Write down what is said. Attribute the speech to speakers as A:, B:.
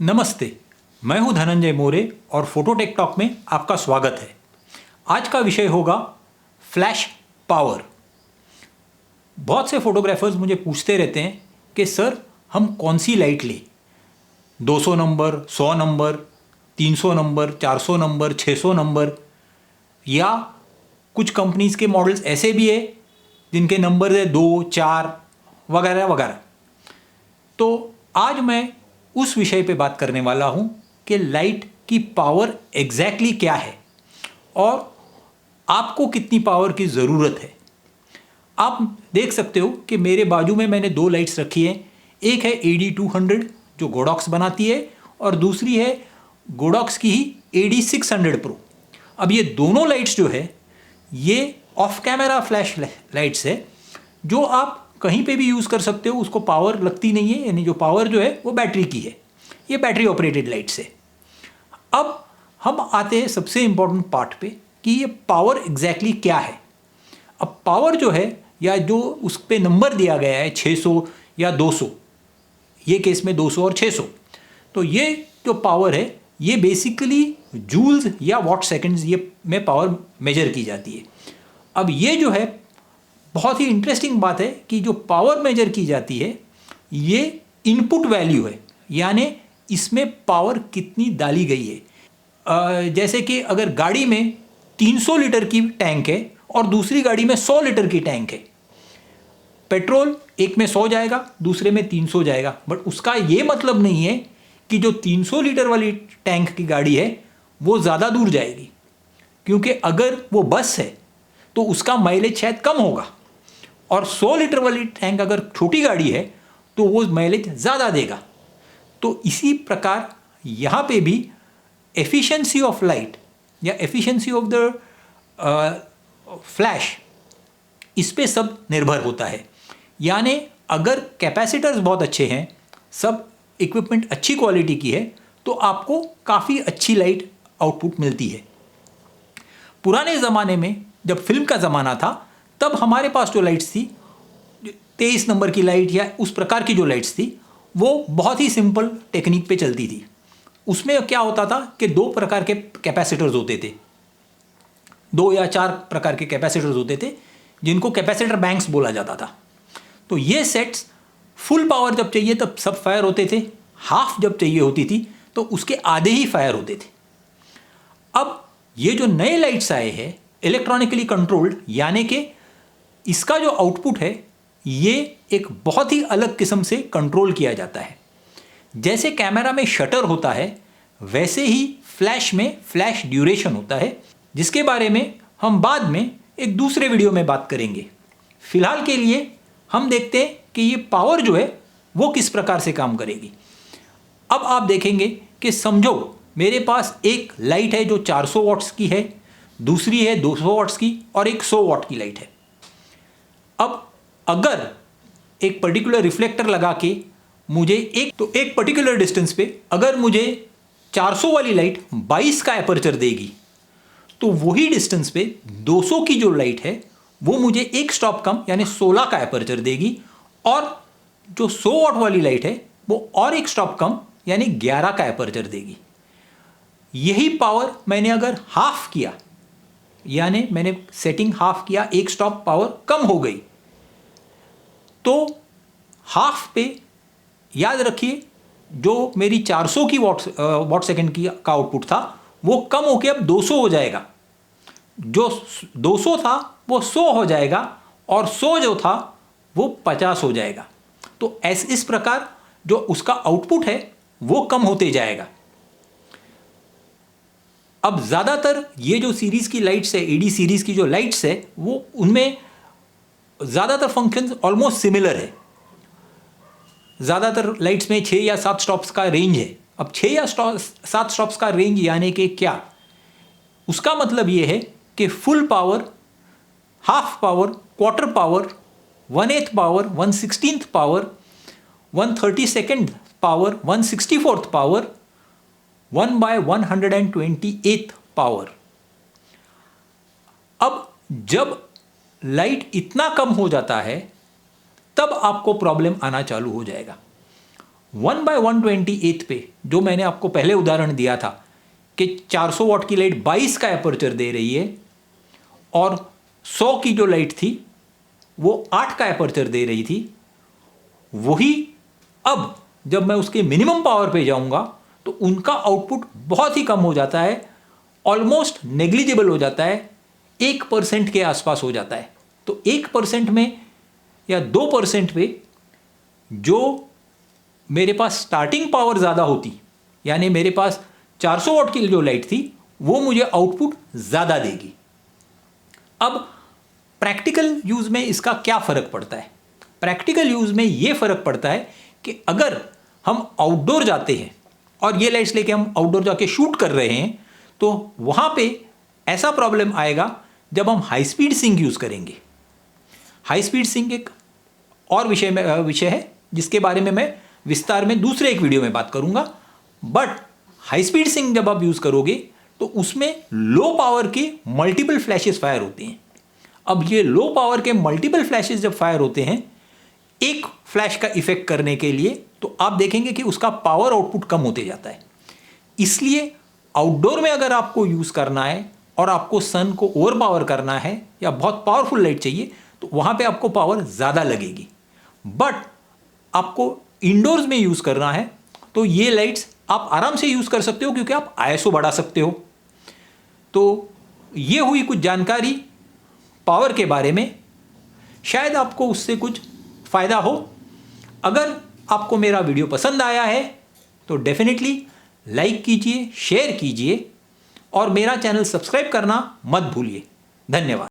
A: नमस्ते, मैं हूं धनंजय मोरे और फोटोटेक टॉक में आपका स्वागत है। आज का विषय होगा फ्लैश पावर। बहुत से फोटोग्राफर्स मुझे पूछते रहते हैं कि सर हम कौन सी लाइट लें, 200 number, 100 number, 300 number, 400 number, 600 number, या कुछ कंपनीज के मॉडल्स ऐसे भी है जिनके नंबर है 2, 4 वगैरह वगैरह। तो आज मैं उस विषय पे बात करने वाला हूँ कि लाइट की पावर एग्जैक्टली क्या है और आपको कितनी पावर की ज़रूरत है। आप देख सकते हो कि मेरे बाजू में मैंने दो लाइट्स रखी हैं। एक है AD200 जो गोडॉक्स बनाती है और दूसरी है गोडॉक्स की ही AD600 प्रो। अब ये दोनों लाइट्स जो है ये ऑफ कैमरा फ्लैश लाइट्स है जो आप कहीं पे भी यूज़ कर सकते हो, उसको पावर लगती नहीं है, यानी जो पावर जो है वो बैटरी की है। ये बैटरी ऑपरेटेड लाइट्स है। अब हम आते हैं सबसे इम्पोर्टेंट पार्ट पे कि ये पावर एग्जैक्टली क्या है। अब पावर जो है या जो उस पर नंबर दिया गया है 600 या 200, ये केस में 200 और 600, तो ये जो पावर है ये बेसिकली जूल्स या वॉट सेकंड्स ये में पावर मेजर की जाती है। अब ये जो है बहुत ही इंटरेस्टिंग बात है कि जो पावर मेजर की जाती है ये इनपुट वैल्यू है, यानी इसमें पावर कितनी डाली गई है। जैसे कि अगर गाड़ी में 300 लीटर की टैंक है और दूसरी गाड़ी में 100 लीटर की टैंक है, पेट्रोल एक में 100 जाएगा, दूसरे में 300 जाएगा, बट उसका ये मतलब नहीं है कि जो 300 लीटर वाली टैंक की गाड़ी है वो ज़्यादा दूर जाएगी, क्योंकि अगर वो बस है तो उसका माइलेज शायद कम होगा, और 100 लीटर वाली टैंक अगर छोटी गाड़ी है तो वो माइलेज ज़्यादा देगा। तो इसी प्रकार यहाँ पे भी एफिशिएंसी ऑफ लाइट या एफिशिएंसी ऑफ द फ्लैश, इस पे सब निर्भर होता है। यानी अगर कैपेसिटर्स बहुत अच्छे हैं, सब इक्विपमेंट अच्छी क्वालिटी की है, तो आपको काफ़ी अच्छी लाइट आउटपुट मिलती है। पुराने ज़माने में जब फिल्म का ज़माना था तब हमारे पास जो लाइट्स थी 23 नंबर की लाइट या उस प्रकार की जो लाइट्स थी वो बहुत ही सिंपल टेक्निक पे चलती थी। उसमें क्या होता था कि दो प्रकार के कैपेसिटर्स होते थे, 2 या 4 प्रकार के कैपेसिटर्स होते थे जिनको कैपेसिटर बैंक्स बोला जाता था। तो ये सेट्स फुल पावर जब चाहिए तब सब फायर होते थे, हाफ जब चाहिए होती थी तो उसके आधे ही फायर होते थे। अब ये जो नए लाइट्स आए हैं इलेक्ट्रॉनिकली कंट्रोल्ड, यानी कि इसका जो आउटपुट है ये एक बहुत ही अलग किस्म से कंट्रोल किया जाता है। जैसे कैमरा में शटर होता है वैसे ही फ्लैश में फ्लैश ड्यूरेशन होता है, जिसके बारे में हम बाद में एक दूसरे वीडियो में बात करेंगे। फिलहाल के लिए हम देखते हैं कि ये पावर जो है वो किस प्रकार से काम करेगी। अब आप देखेंगे कि समझो मेरे पास एक लाइट है जो 400 वॉट्स की है, दूसरी है 200 वॉट्स की और एक 100 वॉट की लाइट है। अब अगर एक पर्टिकुलर रिफ्लेक्टर लगा के मुझे एक पर्टिकुलर डिस्टेंस पे अगर मुझे 400 वाली लाइट 22 का एपर्चर देगी, तो वही डिस्टेंस पे 200 की जो लाइट है वो मुझे एक स्टॉप कम यानी 16 का एपर्चर देगी, और जो 100 वॉट वाली लाइट है वो और एक स्टॉप कम यानी 11 का एपर्चर देगी। यही पावर मैंने अगर हाफ किया, यानी मैंने सेटिंग हाफ किया, एक स्टॉप पावर कम हो गई, तो हाफ पे याद रखिए जो मेरी 400 की वॉट सेकंड की का आउटपुट था वो कम होकर अब 200 हो जाएगा, जो 200 था वो 100 हो जाएगा और 100 जो था वो 50 हो जाएगा। तो इस प्रकार जो उसका आउटपुट है वो कम होते जाएगा। अब ज़्यादातर ये जो सीरीज़ की लाइट्स है, AD सीरीज़ की जो लाइट्स है, वो उनमें ज़्यादातर फंक्शंस ऑलमोस्ट सिमिलर है। ज़्यादातर लाइट्स में 6 या 7 स्टॉप्स का रेंज है। अब 6 या 7 स्टॉप्स का रेंज यानी कि क्या, उसका मतलब ये है कि full power, half power, quarter power, 1/8 power, 1/16 power, 1/32 power, 1/64 power, 1/128 power. अब जब लाइट इतना कम हो जाता है तब आपको प्रॉब्लम आना चालू हो जाएगा। 1/128 पे जो मैंने आपको पहले उदाहरण दिया था कि 400 वाट की लाइट 22 का एपर्चर दे रही है और 100 की जो लाइट थी वो 8 का एपर्चर दे रही थी, वही अब जब मैं उसके मिनिमम पावर पे जाऊंगा तो उनका आउटपुट बहुत ही कम हो जाता है, ऑलमोस्ट नेग्लिजिबल हो जाता है, 1% के आसपास हो जाता है। तो 1% में या 2% पे जो मेरे पास स्टार्टिंग पावर ज़्यादा होती, यानी मेरे पास 400 वाट की जो लाइट थी वो मुझे आउटपुट ज़्यादा देगी। अब प्रैक्टिकल यूज़ में इसका क्या फ़र्क पड़ता है? प्रैक्टिकल यूज़ में ये फ़र्क पड़ता है कि अगर हम आउटडोर जाते हैं और ये लाइट्स लेके हम आउटडोर जाके शूट कर रहे हैं तो वहाँ पे ऐसा प्रॉब्लम आएगा जब हम हाई स्पीड सिंक यूज़ करेंगे। हाई स्पीड सिंक एक और विषय है जिसके बारे में मैं विस्तार में दूसरे एक वीडियो में बात करूँगा। बट हाई स्पीड सिंक जब आप यूज़ करोगे तो उसमें लो पावर के मल्टीपल फ्लैशेस फायर होते हैं। अब ये लो पावर के मल्टीपल फ्लैशेस जब फायर होते हैं एक फ्लैश का इफेक्ट करने के लिए, तो आप देखेंगे कि उसका पावर आउटपुट कम होते जाता है। इसलिए आउटडोर में अगर आपको यूज़ करना है और आपको सन को ओवर पावर करना है या बहुत पावरफुल लाइट चाहिए तो वहाँ पे आपको पावर ज़्यादा लगेगी। बट आपको इंडोर्स में यूज़ करना है तो ये लाइट्स आप आराम से यूज़ कर सकते हो क्योंकि आप ISO बढ़ा सकते हो। तो ये हुई कुछ जानकारी पावर के बारे में, शायद आपको उससे कुछ फ़ायदा हो। अगर आपको मेरा वीडियो पसंद आया है तो डेफिनेटली लाइक कीजिए, शेयर कीजिए और मेरा चैनल सब्सक्राइब करना मत भूलिए। धन्यवाद।